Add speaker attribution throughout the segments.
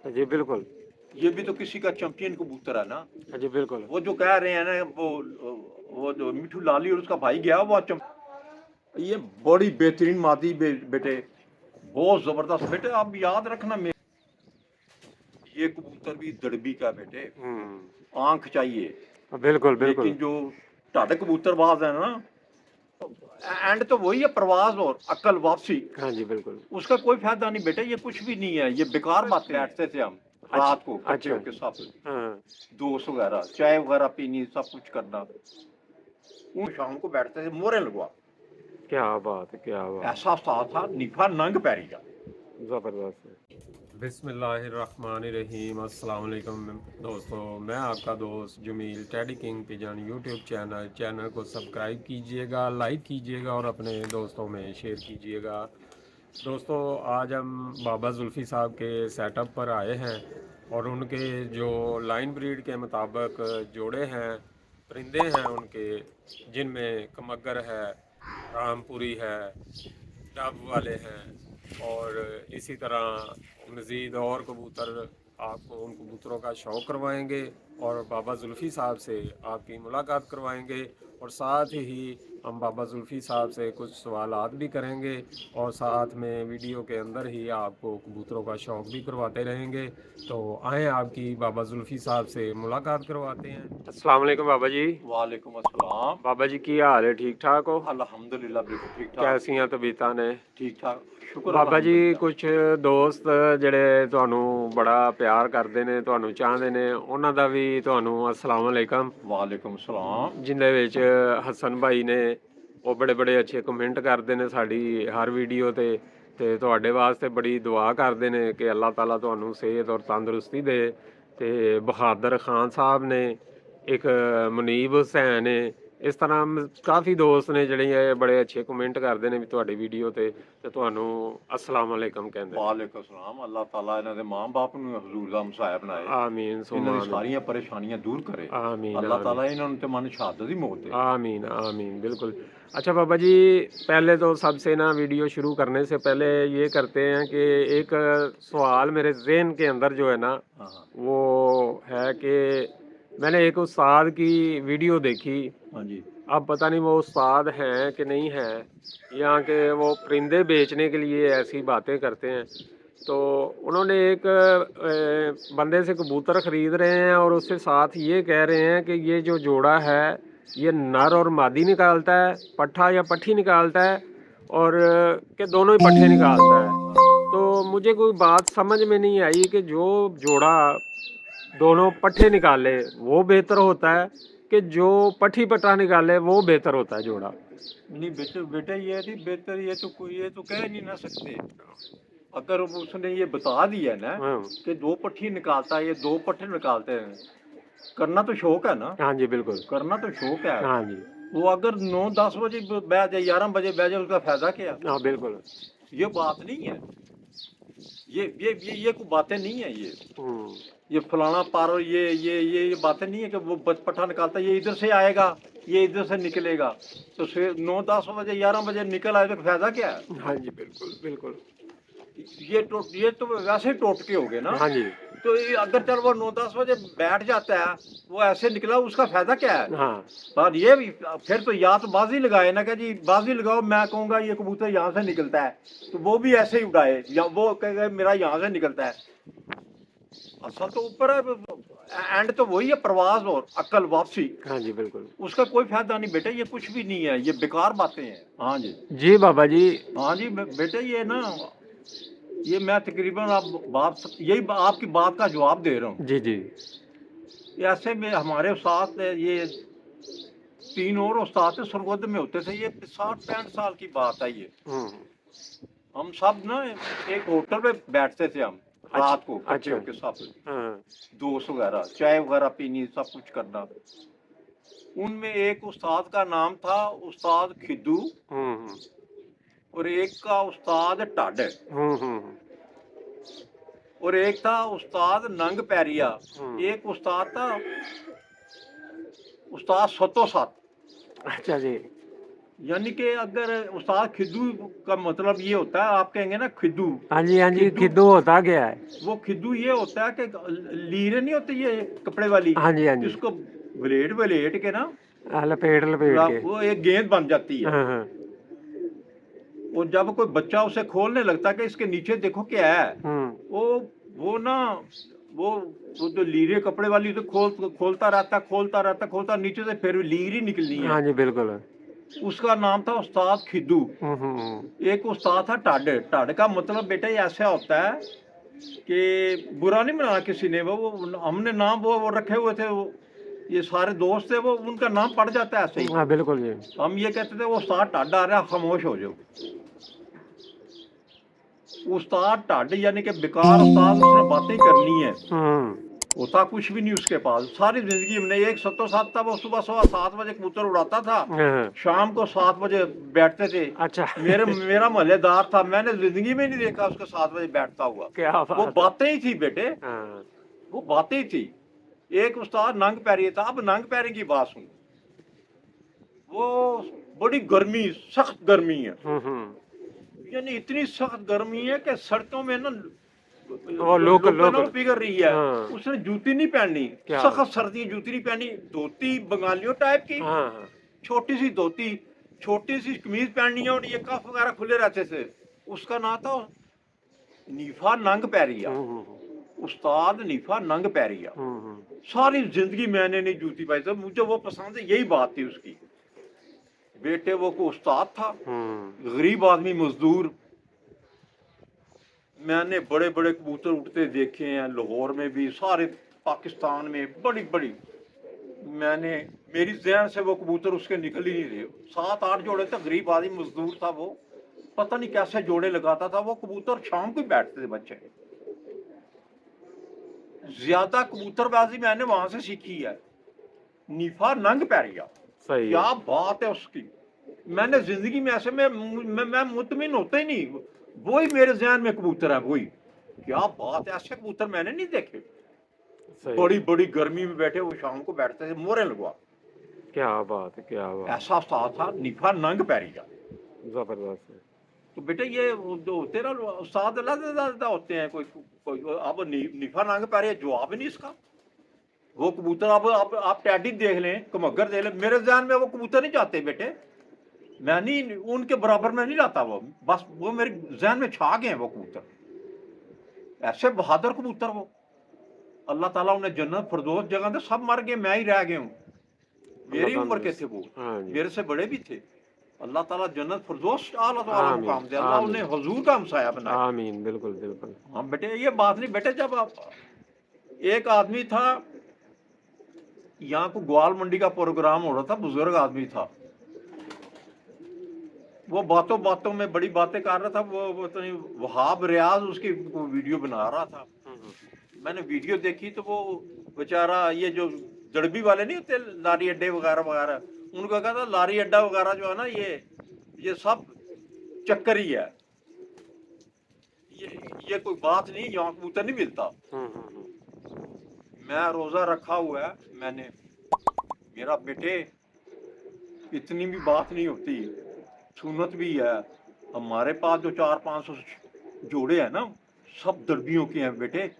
Speaker 1: जी बिल्कुल।
Speaker 2: ये भी तो किसी का चैंपियन कबूतर है ना।
Speaker 1: जी बिल्कुल।
Speaker 2: वो जो कह रहे हैं ना, वो जो मिठू लाली और उसका भाई गया वो ये बड़ी बेहतरीन मादी बेटे, बहुत जबरदस्त बेटे। आप याद रखना, ये कबूतर भी दड़बी का बेटे, आंख चाहिए।
Speaker 1: बिल्कुल बिल्कुल।
Speaker 2: लेकिन जो ढाड कबूतरबाज है ना, एंड तो वही है, प्रवास और अकल वापसी।
Speaker 1: हाँ जी बिल्कुल।
Speaker 2: उसका कोई फायदा नहीं बेटे, ये कुछ भी नहीं है, ये बेकार बातें। बैठते थे हम रात को इकट्ठे
Speaker 1: अच्छा।
Speaker 2: होके सब
Speaker 1: हाँ।
Speaker 2: दोस्त वगैरह, चाय वगैरह पीनी, सब कुछ करना। उन शाम को बैठते थे मोरे लगवा।
Speaker 1: क्या बात है, क्या बात।
Speaker 2: ऐसा उस्ताद था, निफा नंग पैरी का।
Speaker 1: ज़बरदस्त है। बिस्मिल्लाहिर्रहमानिर्रहीम। अस्सलाम वालेकुम दोस्तों, मैं आपका दोस्त Jameel teddy king pigeon YouTube channel को सब्सक्राइब कीजिएगा, लाइक कीजिएगा और अपने दोस्तों में शेयर कीजिएगा। दोस्तों, आज हम बाबा जुल्फ़ी साहब के सेटअप पर आए हैं और उनके जो लाइन ब्रीड के मुताबिक जोड़े हैं, परिंदे हैं उनके, जिनमें कमगर है, रामपुरी है, डब वाले हैं और इसी तरह मज़ीद और कबूतर, आपको उन कबूतरों का शौक़ करवाएंगे और बाबा जुल्फ़ी साहब से आपकी मुलाकात करवाएंगे। और साथ ही हम बाबा जुल्फ़ी साहब से कुछ सवालात भी करेंगे और साथ में वीडियो के अंदर ही आपको कबूतरों का शौक़ भी करवाते रहेंगे। तो आएँ आपकी बाबा जुल्फ़ी साहब से मुलाकात करवाते हैं। अस्सलाम वालेकुम बाबा जी।
Speaker 2: वालेकुम अस्सलाम।
Speaker 1: बाबा जी की हाल है, ठीक ठाक हो?
Speaker 2: अल्हम्दुलिल्लाह बिल्कुल ठीक ठाक।
Speaker 1: कैसियां तबीयतां ने?
Speaker 2: ठीक ठाक, शुक्र
Speaker 1: ਬਾਬਾ ਜੀ,
Speaker 2: अल्हम्दुलिल्लाह।
Speaker 1: ਕੁਝ ਦੋਸਤ ਜਿਹੜੇ ਤੁਹਾਨੂੰ ਬੜਾ ਪਿਆਰ ਕਰਦੇ ਨੇ, ਤੁਹਾਨੂੰ ਚਾਹੁੰਦੇ ਨੇ, ਉਹਨਾਂ ਦਾ ਵੀ ਤੁਹਾਨੂੰ ਅਸਲਾਮ ਅਲੈਕਮ।
Speaker 2: वालेकुम सलाम।
Speaker 1: ਜਿਨ੍ਹਾਂ ਵਿੱਚ ਹਸਨ ਭਾਈ ਨੇ, ਉਹ ਬੜੇ ਬੜੇ ਅੱਛੇ ਕਮੈਂਟ ਕਰਦੇ ਨੇ ਸਾਡੀ ਹਰ ਵੀਡੀਓ ਤੇ ਤੁਹਾਡੇ ਵਾਸਤੇ ਬੜੀ ਦੁਆ ਕਰਦੇ ਨੇ ਕਿ ਅੱਲਾਹ ਤਾਲਾ ਤੁਹਾਨੂੰ ਸਿਹਤ ਔਰ ਤੰਦਰੁਸਤੀ ਦੇ। ਤੇ ਬਹਾਦਰ ਖਾਨ ਸਾਹਿਬ ਨੇ, ਇੱਕ ਮੁਨੀਬ ਹੁਸੈਨ ਨੇ, ਇਸ ਤਰ੍ਹਾਂ ਕਾਫੀ ਦੋਸਤ ਨੇ ਜਿਹੜੇ ਇਹ ਬੜੇ ਅੱਛੇ ਕਮੈਂਟ ਕਰਦੇ ਨੇ ਵੀ ਤੁਹਾਡੀ ਵੀਡੀਓ ਤੇ ਤੁਹਾਨੂੰ ਅਸਲਾਮ ਅਲੈਕਮ ਕਹਿੰਦੇ ਨੇ।
Speaker 2: वालेकुम सलाम। अल्लाह ताला इन्हां दे मां बाप नूं हजूर दा हमसाया बनाए,
Speaker 1: ਆਮੀਨ
Speaker 2: इन्हां
Speaker 1: ਸੁਮਾ
Speaker 2: दी
Speaker 1: ਆਮੀਨ।
Speaker 2: सारियां परेशानियां दूर करे।
Speaker 1: आमीन
Speaker 2: अल्लाह
Speaker 1: आमीन।
Speaker 2: ताला इन्हां नूं ते मन शहादत दी मौत दे।
Speaker 1: आमीन आमीन बिल्कुल। अच्छा बाबा जी, पहले तो सबसे ना वीडियो शुरू करने से पहले ये करते हैं कि एक सवाल मेरे जहन के अंदर जो है ना,
Speaker 2: हाँ हाँ
Speaker 1: वो है कि मैंने एक उस्ताद की वीडियो देखी।
Speaker 2: हाँ जी।
Speaker 1: अब पता नहीं वो उस्ताद हैं कि नहीं हैं, यहाँ के वो परिंदे बेचने के लिए ऐसी बातें करते हैं। तो उन्होंने एक बंदे से कबूतर ख़रीद रहे हैं और उसके साथ ये कह रहे हैं कि ये जो जोड़ा है ये नर और मादी निकालता है, पट्ठा या पट्ठी निकालता है, और कि दोनों ही पट्ठे निकालता है। तो मुझे कोई बात समझ में नहीं आई कि जो जोड़ा दोनों पट्ठे निकाले वो बेहतर होता है कि जो पट्ठी पट्टा निकाले वो बेहतर होता है जोड़ा।
Speaker 2: नहीं बेटे बेटे, ये नहीं बेहतर, ये तो कह नहीं ना सकते। अगर उसने ये बता दिया ना
Speaker 1: हाँ
Speaker 2: कि दो पट्टी निकालता है, ये दो पट्टे निकालते हैं, करना तो शौक है ना,
Speaker 1: हाँ जी बिल्कुल।
Speaker 2: करना तो शौक है।
Speaker 1: हाँ जी।
Speaker 2: वो अगर 9-10 बजे बैठ जाए, 11 बजे बैठ जाए, उसका फायदा क्या?
Speaker 1: हाँ बिल्कुल।
Speaker 2: ये बात नहीं है। ये कोई बातें नहीं है। ये फलाना पारो, ये बातें नहीं है कि वो पट्ठा निकालता है, ये इधर से आएगा, ये इधर से निकलेगा। तो 9-10 बजे 11 बजे निकल आए तो फायदा क्या है?
Speaker 1: हाँ जी बिल्कुल बिल्कुल।
Speaker 2: ये तो वैसे ही टोटके हो गए ना।
Speaker 1: हाँ जी।
Speaker 2: तो ये अगर चल वो 9-10 बजे बैठ जाता है, वो ऐसे निकला, उसका फायदा क्या है?
Speaker 1: हाँ
Speaker 2: पर ये भी फिर तो या तो बाजी लगाए ना कि जी बाजी लगाओ, मैं कहूँगा ये कबूतर यहाँ से निकलता है, तो वो भी ऐसे ही उड़ाए, या वो कहेगा मेरा यहाँ से निकलता है। असल तो ऊपर है, एंड तो वही है, प्रवास और अकल वापसी।
Speaker 1: हाँ जी बिल्कुल।
Speaker 2: उसका कोई फायदा नहीं बेटे, ये कुछ भी नहीं है, ये बेकार बातें हैं। हाँ जी।
Speaker 1: जी बाबा जी।
Speaker 2: हाँ जी बेटे, ये ना, ये मैं तकरीबन आप बात यही आपकी बात का जवाब दे रहा हूँ।
Speaker 1: जी जी।
Speaker 2: ऐसे में हमारे साथ ये 3 और उस्ताद थे, सरगोद में होते थे। ये 60-65 साल की बात है ये। हम सब ना एक होटल में बैठते थे हम रात को इकट्ठे होके सब दोस्त वगैरह, चाय वगैरह पीनी, सब कुछ करना। उनमें एक उस्ताद का नाम था उस्ताद खिद्दू, और एक का उस्ताद टाड, और एक था उस्ताद नंग पैरिया, एक उस्ताद था उस्ताद सतो सात।
Speaker 1: अच्छा जी।
Speaker 2: यानी कि अगर उस्ताद खिद्दू का मतलब ये होता है, आप कहेंगे ना खिद्दू,
Speaker 3: हाँ जी, हाँ जी,
Speaker 2: खिद्दू
Speaker 3: खिद्दू होता क्या है?
Speaker 2: वो खिद्दू ये होता है कि लीरें नहीं होती ये कपड़े वाली,
Speaker 3: हाँ जी, हाँ जी,
Speaker 2: इसको ब्लेड ब्लेड के ना
Speaker 3: लपेट लपेट के।
Speaker 2: वो एक गेंद बन जाती है।
Speaker 3: हाँ हाँ।
Speaker 2: और जब कोई बच्चा उसे खोलने लगता है कि इसके नीचे देखो क्या है, वो ना वो वो जो लीरे कपड़े वाली तो खोलता रहता नीचे से फिर लीर ही निकलनी है।
Speaker 3: हाँ जी, बिल्कुल।
Speaker 2: उसका नाम था उस्ताद खिद्दू। एक उस्ताद था टाड। टाड का मतलब बेटा ये ऐसा होता है कि बुरा नहीं बनाया किसी ने, वो हमने नाम वो रखे हुए थे, वो ये सारे दोस्त थे, वो उनका नाम पड़ जाता है ऐसे ही।
Speaker 3: हाँ बिल्कुल जी।
Speaker 2: हम ये कहते थे वो उस्ताद टाड आ रहा, खामोश हो जाओ। उस्ताद टाड यानी कि बेकार उस्ताद, उसने बातें करनी है, होता कुछ भी नहीं उसके पास। सारी जिंदगी हमने एक 7-7 था, वो सुबह 7:15 बजे कबूतर उड़ाता था, शाम को 7 बजे बैठते थे।
Speaker 3: अच्छा।
Speaker 2: मेरा महल्लेदार था, मैंने जिंदगी में नहीं देखा उसको 7 बजे बैठता हुआ।
Speaker 3: क्या बात
Speaker 2: वो बातें ही थी बेटे,
Speaker 3: हाँ।
Speaker 2: वो बातें ही थी। एक उस्ताद नंग पैरी था। अब नंग पैरी की बात सुन, वो बड़ी गर्मी, सख्त गर्मी है, यानी इतनी सख्त गर्मी है कि सड़कों में ना
Speaker 3: लोग
Speaker 2: पिघल रही है।
Speaker 3: हाँ।
Speaker 2: उसने जूती नहीं पहननी, सख्त सर्दी, जूती नहीं पहनी, धोती बंगालियों टाइप की,
Speaker 3: हाँ।
Speaker 2: छोटी सी धोती, छोटी सी कमीज पहननी है, और ये कफ वगैरह खुले रहते थे। उसका नाम था नीफा नंग पैरिया, उस्ताद नीफा नंग पैरिया। सारी जिंदगी मैंने नहीं जूती पाई, तो मुझे वो पसंद है, यही बात थी उसकी। बेटे वो को उस्ताद था, गरीब आदमी, मजदूर। मैंने बड़े बड़े कबूतर उड़ते देखे हैं, लाहौर में भी, सारे पाकिस्तान में, बड़ी बड़ी। मैंने, मेरी ज़हन से वो कबूतर उसके निकल ही नहीं रहे। 7-8 जोड़े थे, गरीब आदमी मजदूर था वो, पता नहीं कैसे जोड़े लगाता था वो कबूतर। शाम को बैठते थे बच्चे। ज्यादा कबूतरबाजी मैंने वहां से सीखी है, नीफा नंग पैरिया। क्या बात है उसकी। मैंने जिंदगी में ऐसे मैं मुतमिन होता ही नहीं, वही मेरे ज़हन में कबूतर है, वही। क्या बात है, ऐसे कबूतर मैंने नहीं देखे। बड़ी बड़ी गर्मी में बैठे, वो शाम को बैठते थे मोरे लगवा।
Speaker 3: क्या बात है, क्या बात।
Speaker 2: ऐसा उस्ताद था नीफा नंग पैरिया,
Speaker 3: जबरदस्त।
Speaker 2: तो बेटे ये जो होते ना उस्ताद अलग होते हैं, कोई अब नीफा नंग पैरिया जवाब नहीं इसका। वो कबूतर आप टैडी देख लें, कमगर देख लें, मेरे ज़हन में वो कबूतर नहीं जाते बेटे। मैं नहीं उनके बराबर में नहीं लाता वो, बस वो मेरे ज़हन में छा गए हैं वो कबूतर। ऐसे बहादुर कबूतर वो, अल्लाह ताला उन्हें जन्नत फिरदौस जगह दे। सब मर गए, मैं ही रह गया हूँ। मेरी उम्र के थे वो, मेरे से बड़े भी थे। अल्लाह ताला जन्नत फिरदौस आला तो आला मुकाम दे, अल्लाह उन्हें हुजूर का हमसाया बनाया।
Speaker 3: आमीन। बिल्कुल बिल्कुल।
Speaker 2: हाँ बेटे, ये बात नहीं बेटे। जब एक आदमी था यहाँ को, ग्वाल मंडी का प्रोग्राम हो रहा था, बुजुर्ग आदमी था, वो बातों बातों में बड़ी बातें कर रहा था। वो तो नहीं, वहाब रियाज उसकी वीडियो बना रहा था। मैंने वीडियो देखी तो वो बेचारा, ये जो दड़बी वाले नहीं होते, लारी अड्डे वगैरह वगैरह, उनका कहा था लारी अड्डा वगैरह जो है ना, ये सब चक्कर ही है, ये कोई बात नहीं, यहाँ कबूतर नहीं मिलता। मैं रोजा रखा हुआ है मैंने, मेरा बेटे इतनी भी बात नहीं होती, सुन्नत भी है। हमारे पास जो 400-500 जोड़े हैं ना, सब दड़बियों के हैं बेटे।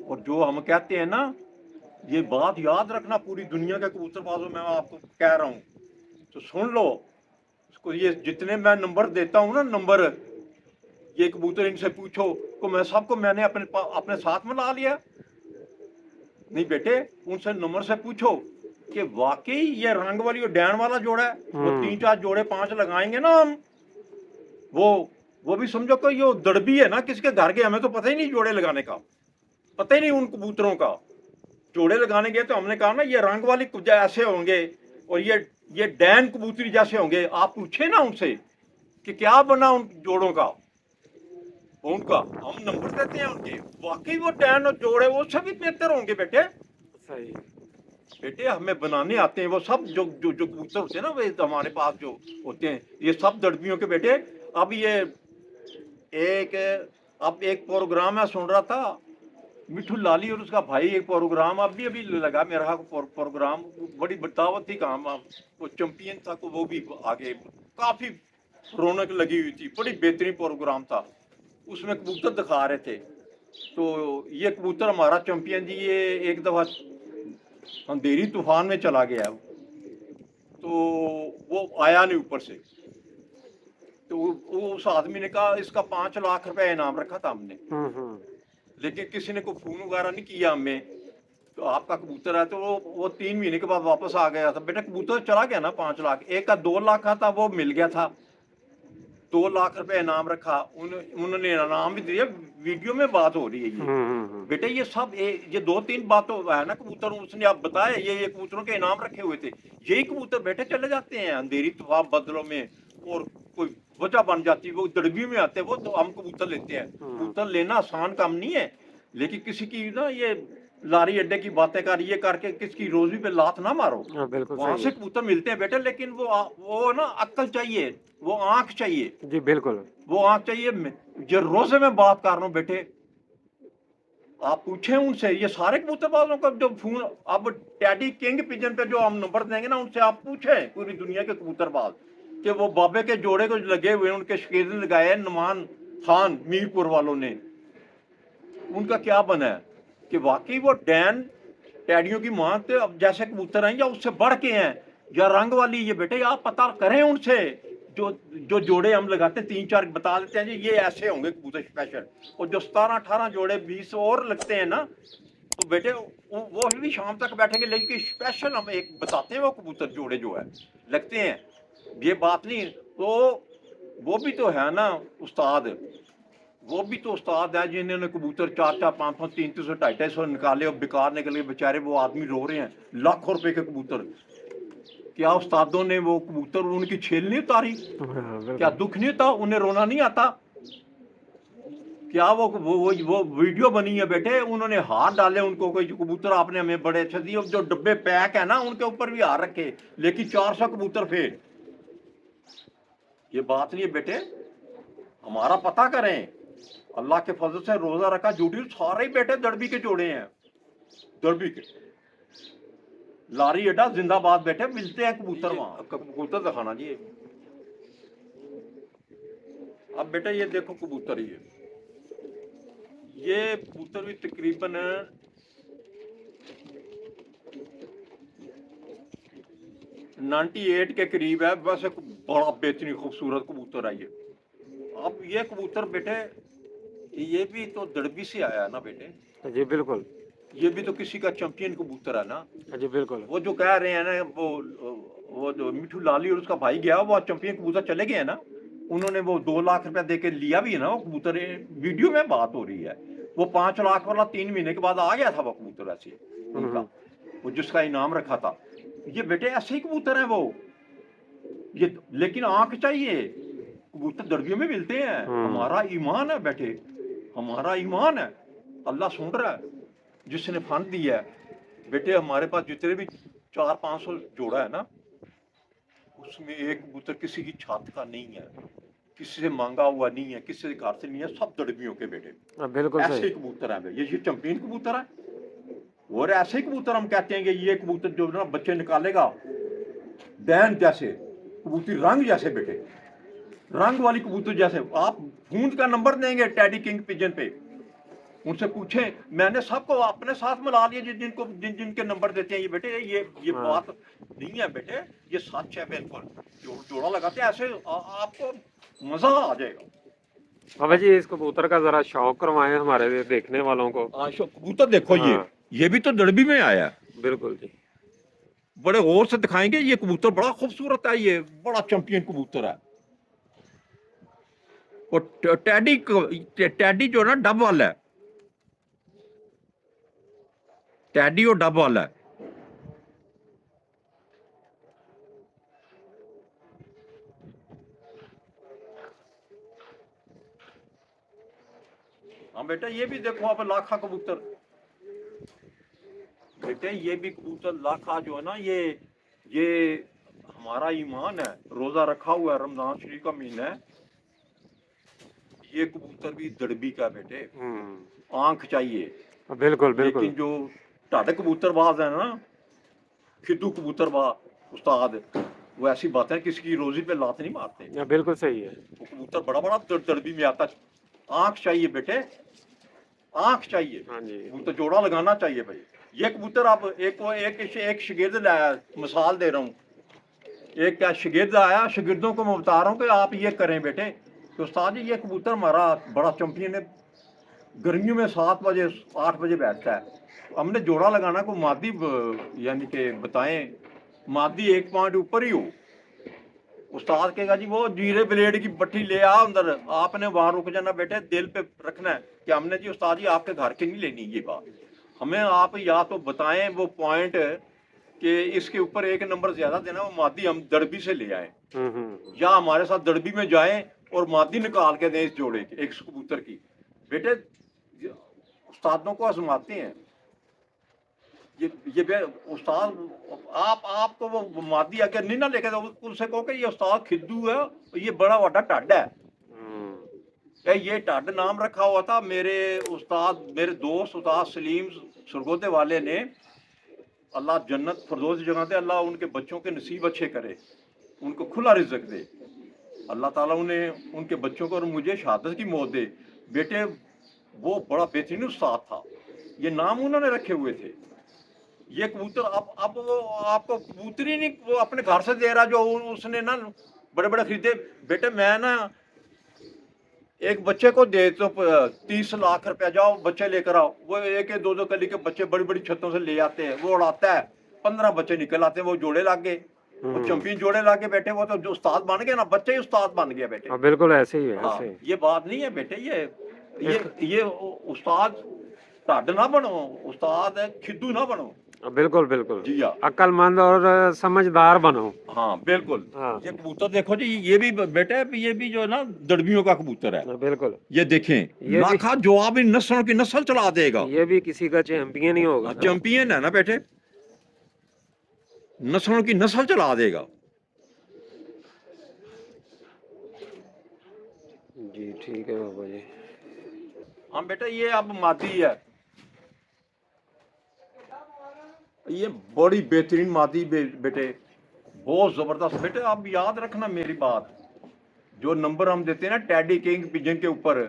Speaker 2: और जो हम कहते हैं ना, ये बात याद रखना, पूरी दुनिया के कबूतरबाजों में आपको कह रहा हूँ, तो सुन लो इसको। ये जितने मैं नंबर देता हूँ ना, नंबर, ये कबूतर इनसे पूछो को मैं सबको मैंने अपने साथ में ला लिया नहीं बेटे। उनसे नंबर से पूछो कि वाकई ये रंग वाली और डैन वाला जोड़ा है। वो 3-4 जोड़े 5 लगाएंगे ना हम, वो भी समझो कि ये दड़बी है ना, किसके घर के, हमें तो पता ही नहीं जोड़े लगाने का, पता ही नहीं उन कबूतरों का। जोड़े लगाने गए तो हमने कहा ना ये रंग वाली ऐसे होंगे और ये डैन कबूतरी जैसे होंगे। आप पूछे ना उनसे कि क्या बना उन जोड़ों का, उनका हम नंबर देते हैं उनके। वाकई वो डैन और जोड़े वो सभी बेहतर होंगे बेटे।
Speaker 3: सही
Speaker 2: बेटे हमें बनाने आते हैं वो सब, जो जो जो कबूतर होते हैं ना, वे हमारे पास जो होते हैं, ये सब दड़बियों के बेटे। अब ये एक प्रोग्राम है, सुन रहा था मिठू लाली और उसका भाई, एक प्रोग्राम अभी लगा मेरा प्रोग्राम, बड़ी दावत थी काम, वो चैंपियन था, वो भी आगे काफी रौनक लगी हुई थी, बड़ी बेहतरीन प्रोग्राम था। उसमें कबूतर दिखा रहे थे। तो ये कबूतर हमारा चैंपियन जी, ये एक दफा अंधेरी तूफान में चला गया, तो वो आया नहीं ऊपर से। तो वो उस आदमी ने कहा इसका 5 लाख रुपए इनाम रखा था हमने, लेकिन किसी ने कोई फोन वगैरह नहीं किया हमें। तो आपका कबूतर है, तो वो 3 महीने के बाद वापस आ गया था। बेटा कबूतर चला गया ना 5 लाख, एक का 2 लाख का था, वो मिल गया था। 2 लाख रुपए इनाम रखा, उन्होंने इनाम भी दिया। वीडियो में बात हो रही है ये। बेटे ये सब ये 2-3 बात है ना कबूतर, उसने आप बताया ये कबूतरों के इनाम रखे हुए थे। यही कबूतर बेटे चले जाते हैं अंधेरी तूफान बदलों में, और कोई वजह बन जाती है, वो दड़बी में आते हैं, वो तो हम कबूतर लेते हैं। कबूतर लेना आसान काम नहीं है, लेकिन किसी की ना ये लारी अड्डे की बातें कर ये करके किसकी रोजी पे लात ना मारो। वहां से कबूतर मिलते हैं बेटे, लेकिन वो ना अक्ल चाहिए, वो आंख चाहिए
Speaker 3: जी बिल्कुल,
Speaker 2: वो आंख चाहिए। जो रोजे में बात कर रहा हूँ बेटे, आप पूछे उनसे, ये सारे कबूतरबाजों का जो फोन, अब टैडी किंग पिजन पे जो हम नंबर देंगे ना, उनसे आप पूछे पूरी दुनिया के कबूतरबाज कि वो बाबे के जोड़े को लगे हुए उनके शकीर लगाए नुमान खान मीरपुर वालों ने, उनका क्या बना है कि वाकई वो डैन टैडियों की मां थे, अब जैसे कबूतर हैं या उससे बढ़ के हैं या रंग वाली। ये बेटे आप पता करें उनसे, जो जो जोड़े हम लगाते हैं 3-4 बता देते हैं जी ये ऐसे होंगे कबूतर स्पेशल, और जो 17-18 जोड़े 20 और लगते हैं ना, तो बेटे वो भी शाम तक बैठेंगे, लेकिन स्पेशल हम एक बताते हैं वो कबूतर जोड़े जो है लगते हैं। ये बात नहीं, तो वो भी तो है ना उस्ताद, वो भी तो उस्ताद है जिन्होंने कबूतर 4-4, 5-5, 300, 250 निकाले और बेकार निकल गए बेचारे, वो आदमी रो रहे हैं। लाखों रुपए के कबूतर, क्या उस्तादों ने वो कबूतर उनकी छेल नहीं उतारी? क्या दुख नहीं होता? उन्हें रोना नहीं आता? क्या वो वीडियो बनी है बेटे, उन्होंने हाथ डाले उनको, कोई कबूतर आपने हमें बड़े अच्छे दिए, जो डब्बे पैक है ना उनके ऊपर भी हाथ रखे, लेकिन 400 कबूतर फेल। ये बात नहीं है बेटे, हमारा पता करें। अल्लाह के फजल से रोजा रखा, जूडी सारे ही बेटे दड़बी के जोड़े हैं, दड़बी के। लारी अड्डा जिंदाबाद बेटे, मिलते हैं कबूतर वहां। कबूतर दिखाना जी। अब बेटे ये देखो कबूतर, ये कबूतर भी तकरीबन 98 के करीब है। बस एक बड़ा बेहतरीन खूबसूरत कबूतर है ये। अब ये कबूतर बेटे, ये भी तो दड़बी से आया है ना बेटे।
Speaker 3: जी बिल्कुल,
Speaker 2: ये भी तो किसी का चैंपियन कबूतर है ना।
Speaker 3: जी बिल्कुल,
Speaker 2: वो जो कह रहे हैं ना, वो जो मिठू लाली और उसका भाई गया, वो चैंपियन कबूतर चले गए हैं ना, उन्होंने वो 2 लाख रुपया दे के लिया भी है ना वो कबूतर। वीडियो में बात हो रही है, वो 5 लाख वाला 3 महीने के बाद आ गया था वो कबूतर ऐसे उनका, वो जिसका इनाम रखा था। ये बेटे ऐसे ही कबूतर है वो, ये लेकिन आंख चाहिए। कबूतर दर्जियों में मिलते हैं। हमारा ईमान है बेटे, हमारा ईमान है, अल्लाह सुन रहा है जिसने फंड दिया है। बेटे हमारे पास जितने भी 400-500 जोड़ा है ना, उसमें एक कबूतर किसी की छात का नहीं है, किसी से मांगा हुआ नहीं है, किसी से घर से नहीं है, सब दड़बियों के बेटे।
Speaker 3: बिल्कुल
Speaker 2: ऐसे ही कबूतर है ये चैंपियन कबूतर है। और ऐसे ही कबूतर हम कहते हैं कि ये कबूतर जो ना बच्चे निकालेगा दैन जैसे, कबूतर रंग जैसे बेटे, रंग वाली कबूतर जैसे। आप गूंज का नंबर देंगे टैडी किंग पिजन पे, उनसे पूछें। मैंने सबको अपने साथ मिला लिया जिनको जिनके नंबर देते हैं ये बेटे। ये बात नहीं है बेटे, ये सच है बिल्कुल। जोड़ा लगाते हैं ऐसे, आपको मजा आ जाएगा।
Speaker 3: बाबा जी इस कबूतर का जरा शौक करवाएं हमारे देखने वालों को।
Speaker 2: कबूतर देखो, ये भी तो दड़बी में आया है।
Speaker 3: बिल्कुल जी,
Speaker 2: बड़े गौर से दिखाएंगे। ये कबूतर बड़ा खूबसूरत है, ये बड़ा चैंपियन कबूतर है। और टैडी जो ना डब वाला है, टैडी और डब वाला है। हाँ बेटा ये भी देखो आप, लाखा कबूतर बेटे, ये भी कबूतर लाखा जो है ना, ये हमारा ईमान है। रोजा रखा हुआ है, रमजान शरीफ का महीना है। ये कबूतर भी दड़बी का बेटे, आंख चाहिए।
Speaker 3: बिल्कुल बिल्कुल।
Speaker 2: लेकिन जो ढाडे कबूतरबाज है ना, खिद्दू कबूतरबाज उस्ताद, वो ऐसी बातें किसी की रोजी पे लात नहीं मारते।
Speaker 3: बिल्कुल सही है।
Speaker 2: वो कबूतर बड़ा बड़ा तड़बी में आता, आंख चाहिए बेटे, आंख चाहिए।
Speaker 3: हाँ जी।
Speaker 2: कबूतर जोड़ा लगाना चाहिए भाई। ये कबूतर आप एक शिगिर्द लाया, मिसाल दे रहा हूँ, एक क्या शिगिर्द आया, शिगिर्दों को मैं बता रहा हूँ कि आप ये करें बेटे। तो उस्ताद जी ये कबूतर हमारा बड़ा चैंपियन है, गर्मियों में 7 बजे 8 बजे बैठता है। हमने जोड़ा लगाना को मादी यानी कि बताएं, मादी 1 पॉइंट ऊपर ही हो। उस्ताद कहेगा जी वो जीरे ब्लेड की पट्टी ले आ अंदर, आपने वहां रुक जाना बेटे, दिल पे रखना है कि हमने जी उस्ताद जी आपके घर की नहीं लेनी ये बात। हमें आप या तो बताएं वो पॉइंट कि इसके ऊपर 1 नंबर ज्यादा देना, वो मादी हम दड़बी से ले आए, या हमारे साथ दड़बी में जाएं और मादी निकाल के दें इस जोड़े की, एक कबूतर की। बेटे उस्तादों को आजमाते हैं ये उस्ताद, आपको वो मादी अगर नहीं ना लेके तो उनसे कहो कि ये उस्ताद खिद्दू है, ये बड़ा बड़ा टाड है। ये टाड नाम रखा हुआ था मेरे उस्ताद, मेरे दोस्त उस्ताद सलीम सरगोदे वाले ने। अल्लाह जन्नत फरदौस जगह दे, अल्लाह उनके बच्चों के नसीब अच्छे करे, उनको खुला रिज़्क़ दे, अल्लाह ताला उन्हें उनके बच्चों को और मुझे शहादत की मौत दे। बेटे वो बड़ा बेहतरीन उस्ताद था, ये नाम उन्होंने रखे हुए थे। ये कबूतर अब वो आपको कबूतर ही नहीं वो अपने घर से दे रहा जो उसने ना बड़े बड़े खरीदे। बेटे मैं ना एक बच्चे को दे तो 30 लाख रुपया, जाओ बच्चे लेकर आओ, वो 1-2 कली के बच्चे बड़ी बड़ी छतों से ले आते हैं, वो उड़ाता है, 15 बच्चे निकल आते हैं, वो जोड़े लाग गए, वो चैंपियन जोड़े लाग गए बेटे, वो तो जो उस्ताद बन गए ना, बच्चे ही उस्ताद बन गया बेटे।
Speaker 3: बिल्कुल ऐसे ही है।
Speaker 2: हाँ,
Speaker 3: ऐसे ही।
Speaker 2: ये बात नहीं है बेटे, ये उस्ताद ढाड ना बनो, उस्ताद खिद्दू ना बनो।
Speaker 3: बिल्कुल बिल्कुल
Speaker 2: जी हाँ,
Speaker 3: अक्लमंद और समझदार बनो।
Speaker 2: हाँ बिल्कुल।
Speaker 3: हाँ।
Speaker 2: ये कबूतर देखो जी, ये भी बेटे ये भी जो है ना दड़बियों का कबूतर है।
Speaker 3: बिल्कुल
Speaker 2: ये देखें,
Speaker 3: ये
Speaker 2: लाखा जवाब इन नस्लों की नस्ल चला देगा।
Speaker 3: ये भी किसी का चैंपियन ही होगा।
Speaker 2: चैंपियन है ना बेटे, नस्लों की नस्ल चला देगा।
Speaker 3: जी ठीक है बाबा जी।
Speaker 2: हाँ बेटा ये अब मादी है, ये बड़ी बेहतरीन मादी बेटे, बहुत जबरदस्त। बेटे आप याद रखना मेरी बात, जो नंबर हम देते हैं ना टैडी किंग पिजन के ऊपर,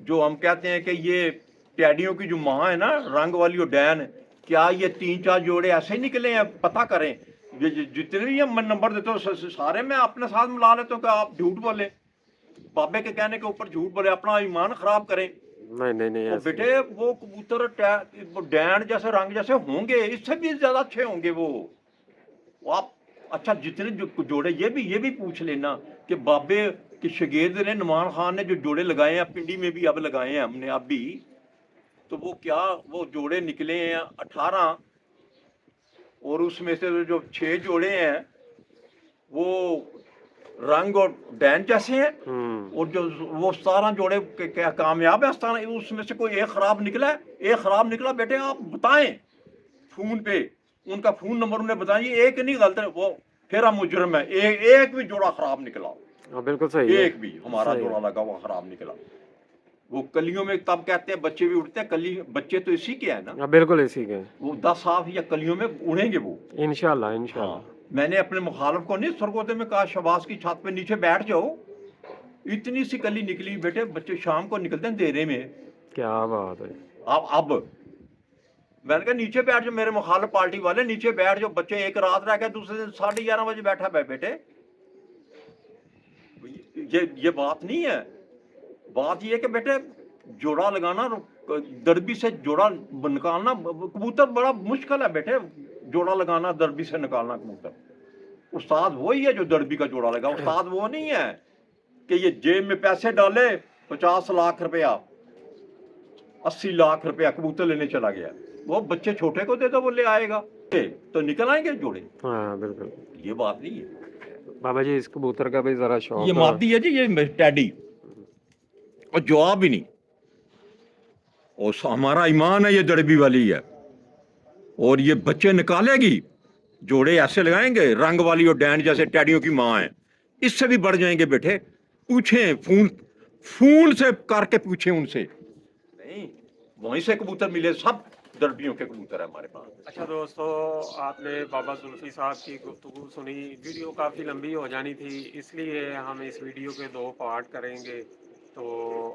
Speaker 2: जो हम कहते हैं कि ये टैडियों की जो माँ है ना रंग वाली डैन, क्या ये 3-4 जोड़े ऐसे ही निकले हैं? पता करें, ये जितने भी हम नंबर देते हो सारे मैं अपने साथ मिला लेता हूँ कि आप झूठ बोले, बाबे के कहने के ऊपर झूठ बोले, अपना ईमान खराब करें।
Speaker 3: नहीं
Speaker 2: वो बेटे वो कबूतर वो डैन जैसे रंग जैसे होंगे, इससे भी ज्यादा अच्छे होंगे वो आप। अच्छा जितने जो जोड़े ये भी पूछ लेना कि बाबे के शगीर्द ने नुमान खान ने जो जोड़े लगाए हैं पिंडी में भी अब लगाए हैं हमने अब भी, तो वो क्या वो जोड़े निकले हैं 18, और उसमें से जो 6 जोड़े हैं वो रंग और डैन जैसे हैं, और जो वो 17 जोड़े क्या कामयाब है 17, उसमें से कोई एक खराब निकला है? एक खराब निकला बेटे आप बताएं फोन पे, उनका फोन नंबर उन्हें बताइए, एक नहीं गलत है वो, फिर हम मुजरम है। एक भी जोड़ा खराब निकला,
Speaker 3: बिल्कुल सही है।
Speaker 2: एक भी हमारा जोड़ा लगा हुआ खराब निकला। वो कलियों में तब कहते हैं बच्चे भी उड़ते हैं, कली बच्चे तो इसी के है ना।
Speaker 3: बिल्कुल इसी के।
Speaker 2: वो 10 साफ या कलियों में उड़ेंगे वो
Speaker 3: इंशाल्लाह।
Speaker 2: हाँ। मैंने अपने मुखालफ को नहीं सरगोदे में कहा शबाज की छत पे नीचे बैठ जाओ, इतनी सी कली निकली बेटे, बच्चे शाम को निकलते हैं अंधेरे में।
Speaker 3: क्या बात है।
Speaker 2: अब मैंने कहा नीचे बैठ जाओ, मेरे मुखालिफ पार्टी वाले नीचे बैठ जाओ, बच्चे एक रात रह गए, दूसरे दिन 11:30 बजे बैठा बेटे। ये बात नहीं है, बात ये कि बेटे जोड़ा लगाना, दड़बी से जोड़ा निकालना कबूतर बड़ा मुश्किल है बेटे, जोड़ा लगाना दड़बी से निकालना कबूतर। उस्ताद वही है जो दड़बी का जोड़ा लगा, उस्ताद वो नहीं है कि ये जेब में पैसे डाले 50 लाख रुपया 80 लाख रुपया कबूतर लेने चला गया, वो बच्चे छोटे को दे दो वो ले आएगा तो निकल आएंगे जोड़े।
Speaker 3: हाँ बिल्कुल,
Speaker 2: ये बात नहीं है
Speaker 3: बाबा जी। इस कबूतर का भी जरा शौक,
Speaker 2: ये मादी है जी, ये टैडी, और जवाब भी नहीं, और हमारा ईमान है ये दड़बी वाली है, और ये बच्चे निकालेगी, जोड़े ऐसे लगाएंगे रंग वाली और डैन जैसे टैडियों की माँ है, इससे भी बढ़ जाएंगे बेटे। पूछें फोन से करके पूछें उनसे, नहीं वहीं से कबूतर मिले, सब दर्बियों के कबूतर है हमारे पास।
Speaker 3: अच्छा दोस्तों, आपने बाबा जुल्फी साहब की गुफ्तगू सुनी। वीडियो काफ़ी लंबी हो जानी थी, इसलिए हम इस वीडियो के 2 पार्ट करेंगे। तो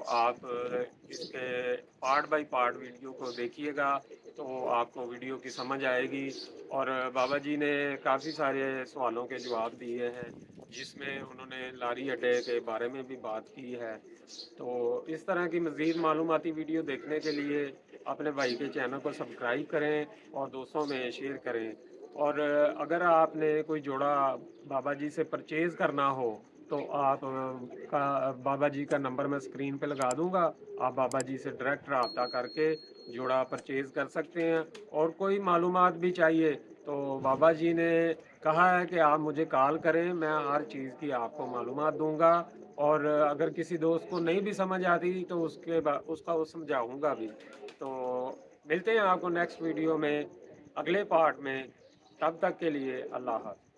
Speaker 3: आप इसके पार्ट बाय पार्ट वीडियो को देखिएगा, तो आपको वीडियो की समझ आएगी। और बाबा जी ने काफ़ी सारे सवालों के जवाब दिए हैं, जिसमें उन्होंने लारी अड्डे के बारे में भी बात की है। तो इस तरह की मज़ीद मालूमाती वीडियो देखने के लिए अपने भाई के चैनल को सब्सक्राइब करें और दोस्तों में शेयर करें। और अगर आपने कोई जोड़ा बाबा जी से परचेज़ करना हो, तो आप का बाबा जी का नंबर मैं स्क्रीन पे लगा दूंगा। आप बाबा जी से डायरेक्ट रब्ता करके जोड़ा परचेज़ कर सकते हैं। और कोई मालूमात भी चाहिए तो बाबा जी ने कहा है कि आप मुझे कॉल करें, मैं हर चीज़ की आपको मालूमात दूंगा। और अगर किसी दोस्त को नहीं भी समझ आती तो उसका वो समझाऊंगा भी। तो मिलते हैं आपको नेक्स्ट वीडियो में, अगले पार्ट में। तब तक के लिए अल्लाह हाफ़िज़।